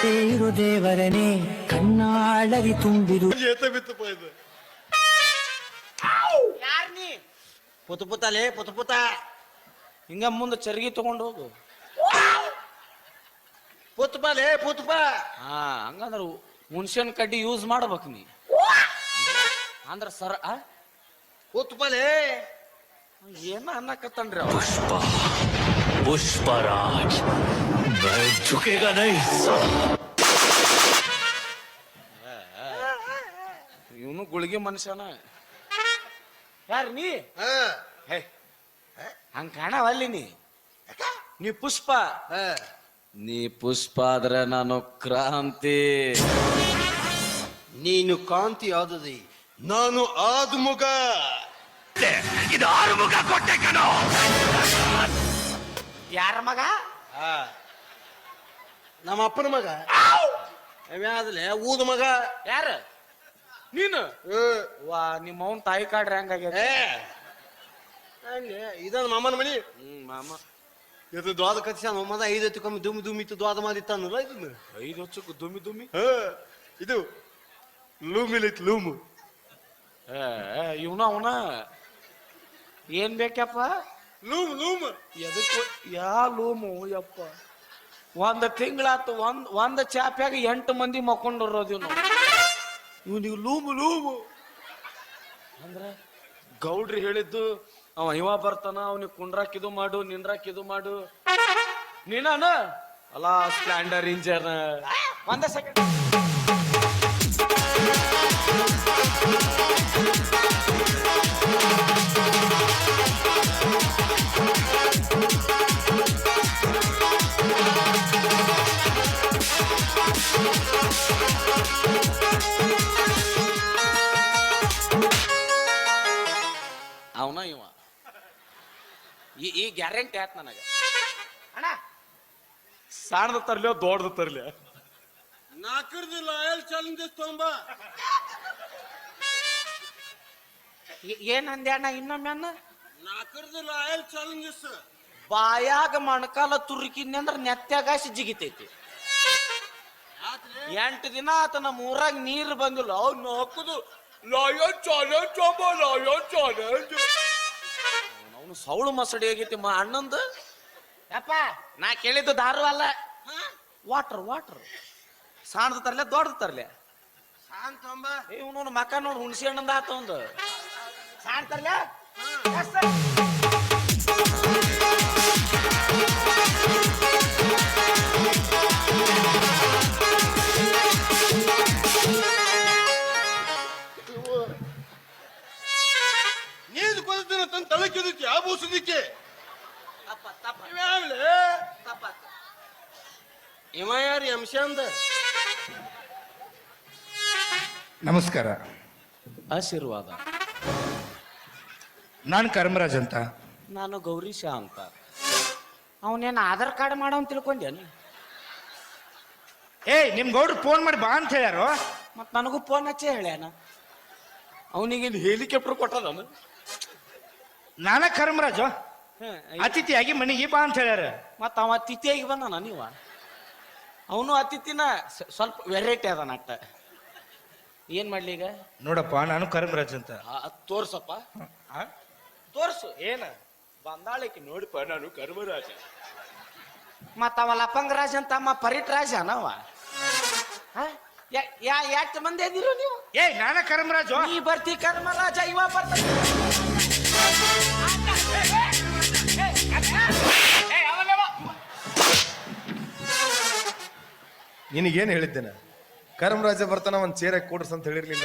ಹೊಟ್ಟೆ ಇರು ದೇವರನೇ ಕಣ್ಣಾಳರಿ ತುಂಬಿರು. ಯಾರ್ ನೀ ಪುತ ಪುತಲೇ ಪುತ ಪುತ ಹಿಂಗ ಮುಂದೆ ಚರ್ಗಿ ತಗೊಂಡು ಹೋಗು. ಪುತ್ಪಲೇ ಪುತ್ಪ. ಹಾ ಹಂಗಂದ್ರ ಹುಣ್ಸೆನ್ ಕಡ್ಡಿ ಯೂಸ್ ಮಾಡ್ಬೇಕು ನೀ ಅಂದ್ರ ಸರ ಪುತ್ಪಲೇ ಏನ ಅನ್ನಕತ್ತನ್ರಿ ಅವ. पुष्पराज मैं झुकेगा नहीं. ಇವನು ಗುಳಿಗೆ ಮನುಷ್ಯನ. ಯಾರ ನೀ ಹಂಗ ಕಾಣವಲ್ಲಿ ನೀ ಪುಷ್ಪ. ನೀ ಪುಷ್ಪ ಆದ್ರೆ ನಾನು ಕ್ರಾಂತಿ. ನೀನು ಕಾಂತಿ ಆದದಿ ನಾನು ಆದುಮುಗ. ಇದು ಆರುಮುಗ ಕೊಟ್ಟೆ ಕಣೋ. ಯಾರ ಮಗ? ನಮ್ಮ ಅಪ್ಪನ ಮಗ. ಯಾವ್ದಲೆ ಊದ ಮಗ. ಯಾರ ನೀನು? ವಾ ನಿಮ್ಮ ಅವನ್ ತಾಯಿ ಕಾಡ್ರಿ ಹಂಗಾಗ್ಯದ. ಇದನ್ನ ಮಾಮನ ಮನಿ. ಮಾಮ ಇದು ದ್ವಾದ ಕತ್ಸ ಮದ 5 ಹೊತ್ತಿಗೊಮ್ಮೆ ದುಮ್ಮಿ ದುಮ್ಮಿತ್ತು ದ್ವಾದ ಮಾಡಿತ್ತಾನಲ್ಲ ಇದನ್ನ 5 ವರ್ಷಕ್ಕೂ ದುಮ್ಮಿ ದುಮ್ಮಿ. ಇದು ಲೂಮಿಲಿತ್ ಲೂಮು. ಇವನ ಅವನ ಏನ್ ಬೇಕಪ್ಪ? Loom loom. ಎದಕ್ಕೆ ಯಾ ಲೂಮು ಯಪ್ಪ? ಒಂದ್ ತಿಂಗಳಾತು ಒಂದ್ ಚಾಪ್ಯಾಗ 8 ಮಂದಿ ಮಕ್ಕೊಂಡಿರೋದು ಇವನಿಗೆ ಲೂಮು ಲೂಮು ಅಂದ್ರ ಗೌಡ್ರಿ ಹೇಳಿದ್ದು ಇವ ಬರ್ತಾನ ಅವನಿಗೆ ಕುಂಡ್ರಾಕ್ ಇದು ಮಾಡು ನಿಂದ್ರಾಕ್ ಇದು ಮಾಡು. ನೀನಾನ ಅಲ್ಲ ಸ್ಪ್ಲೆಂಡರ್ ಇಂಜನ್. ಒಂದ ಸೆಕೆಂಡ್ ಅವನ ಇವ ಈ ಗ್ಯಾರಂಟಿ ಆಯ್ತು ನನಗ. ಅಣ್ಣ ಸಣ್ಣದ ತರ್ಲಿ ದೊಡ್ಡದ ತರ್ಲಿ? ನಾಲ್ಕರದು ಲಾಯಲ್ ಚಾಲೆಂಜಸ್ ತೊಂಬ. ಏನಂದೆ ಅಣ್ಣ ಇನ್ನೊಮ್ಮೆ ಅಣ್ಣ? 4 ಲಾಯಲ್ ಚಾಲೆಂಜಸ್. ಬಾಯಾಗ ಮಣಕಾಲ ತುರುಕಿದ್ನಿ ಅಂದ್ರ ನೆತ್ಯಾಗಾಸಿ ಜಿಗಿತೈತಿ. 8 ದಿನ ಆತ ನಮ್ಮ ಊರಾಗ ನೀರು ಬಂದಿಲ್ಲ. ಅವ್ನು ಹಾಕುದು ಲಾಯಲ್ ಚಾಲೆಂಜ್ ಲಾಯಲ್ ಚಾಲೆಂಜ್. ಅವನು ಸೌಳು ಮಸಡಿ ಆಗೈತಿ ಅಣ್ಣಂದು. ಯಪ್ಪ ನಾ ಕೇಳಿದ್ದು ದಾರು ಅಲ್ಲ, ವಾಟರ್ ವಾಟರ್. ಸಣ್ಣದ ತರ್ಲೆ ದೊಡ್ಡದ ತರ್ಲೆ? ಶಾಂತ ತೊಂಬ. ಇವನು ಮಕ್ಕ ನೋಡಿ ಹುಣಸಿ ಹಣ್ಣಂದ ಆತ ಒಂದು ಸಾಣ್ ತರ್ಲೆ. ನೀರು ಕೊಡ್ತೀನ ತನ್ನ ತಳಕಿದಕ್ಕೆ ಆಭೂಸದಿಕ್ಕೆ ಇವ ಯಾರು ಅಂಶ ಅಂದ. ನಮಸ್ಕಾರ. ಆಶೀರ್ವಾದ. ನಾನು ಕರ್ಮರಾಜ್ ಅಂತ. ನಾನು ಗೌರೀಶ ಅಂತ. ಅವನೇನು ಆಧಾರ್ ಕಾರ್ಡ್ ಮಾಡವನ್ ತಿಳ್ಕೊಂಡೇನು? ಏಯ್ ನಿಮ್ ಗೌಡ್ರು ಫೋನ್ ಮಾಡಿ ಬಾ ಅಂತ ಹೇಳ್ಯಾರು. ಮತ್ ನನಗೂ ಫೋನ್ ಹಚ್ಚಿ ಹೇಳ್ಯಾನ. ಅವನಿಗೆ ಹೆಲಿಕಾಪ್ಟರ್ ಕೊಟ್ಟದ. ನಾನ ಕರ್ಮರಾಜು ಅತಿಥಿಯಾಗಿ ಮನೆಗೆ ಬಾ ಅಂತ ಹೇಳ್ಯಾರ. ಮತ್ತ ಅವ ಅತಿಥಿಯಾಗಿ ಬಂದಾನ. ನೀವ ಅವನು ಅತಿಥಿನ ಸ್ವಲ್ಪ ವೆರೈಟಿ ಅದ ನಟ್ಟ. ಏನ್ ಮಾಡ್ಲಿ ಈಗ? ನೋಡಪ್ಪ ನಾನು ಕರ್ಮರಾಜ್ ಅಂತ. ತೋರ್ಸಪ್ಪ ತೋರ್ಸು. ಏನ ಬಂದಾಳಕ್ಕೆ ನೋಡಿಪ ನಾನು ಕರ್ಮರಾಜ. ಮತ್ತ ಅವ ಲಪಂಗರಾಜ್ ಅಂತ ಅಮ್ಮ ಪರಿಟ್ ರಾಜ ನಾವ. ಎಷ್ಟು ಮಂದಿ ಇದ್ದೀರು ನೀವು? ಏಯ್ ನಾನ ಕರ್ಮರಾಜು. ನೀ ಬರ್ತಿ ಕರ್ಮರಾಜ, ಇವ ಬರ್ತ. ನಿನಗೇನು ಹೇಳಿದ್ದೇನೆ? ಕರ್ಮರಾಜ ಬರ್ತಾನ ಒಂದ್ ಚೇರ ಕೊಡ್ಸ್ ಅಂತ ಹೇಳಿರ್ಲಿಲ್ಲ?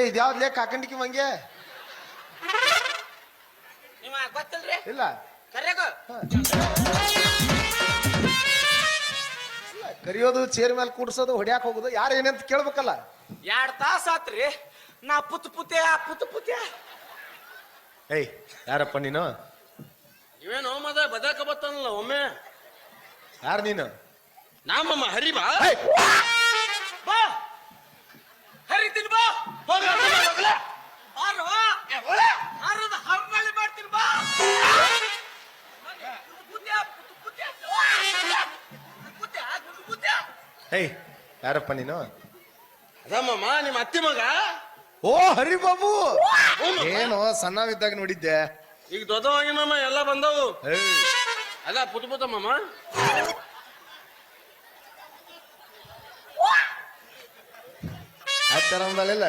ಇದ್ಯಾವ್ದು ಲೇಖ ಹಾಕೊಂಡಿಕಿ ಮಂಗೆ ಗೊತ್ತಲ್ರಿ? ಇಲ್ಲ ಕರಿಯೋದು ಚೇರ್ ಮೇಲೆ ಕೂಡ್ಸೋದು ಹೊಡ್ಯಾಕ್ ಹೋಗುದು ಯಾರು ಏನಂತ ಕೇಳ್ಬೇಕಲ್ಲ. 2 ತಾಸ ಆತ್ರಿ ನಾ ಪುತ್ ಪುತ್ಯ. ಏಯ್ ಯಾರಪ್ಪ ನೀನು? ಇವೇನು ಮದ ಬದಾಕ ಬತ್ತಾನಲ್ಲ ಒಮ್ಮೆ. ಯಾರು ನೀನು? ನಾಮಮ್ಮ ಹರಿ ಬಾ. ಬಾ ಹರಿತೀನಿ ಬಾ. ಹಂಬಳಿ ಮಾಡ್ತೀನಿ ಬಾ. ಹೇಯ್ ಯಾರಪ್ಪ ನೀನು? ಅದಮ್ಮಮ್ಮ ನಿಮ್ಮ ಅತ್ತಿ ಮಗ. ಓ ಹರಿಬಾಬು, ಏನು ಸಣ್ಣವಿದ್ದಾಗ ನೋಡಿದ್ದೆ. ಈಗ ದೊಡ್ಡವಾಗಿ ಮಾಮ ಎಲ್ಲ ಬಂದವು. ಏಯ್, ಅಲ್ಲ ಪುಟ ಪುಟ ಮಾಮ. ಆ ತರ ಅಂದಲ್ಲ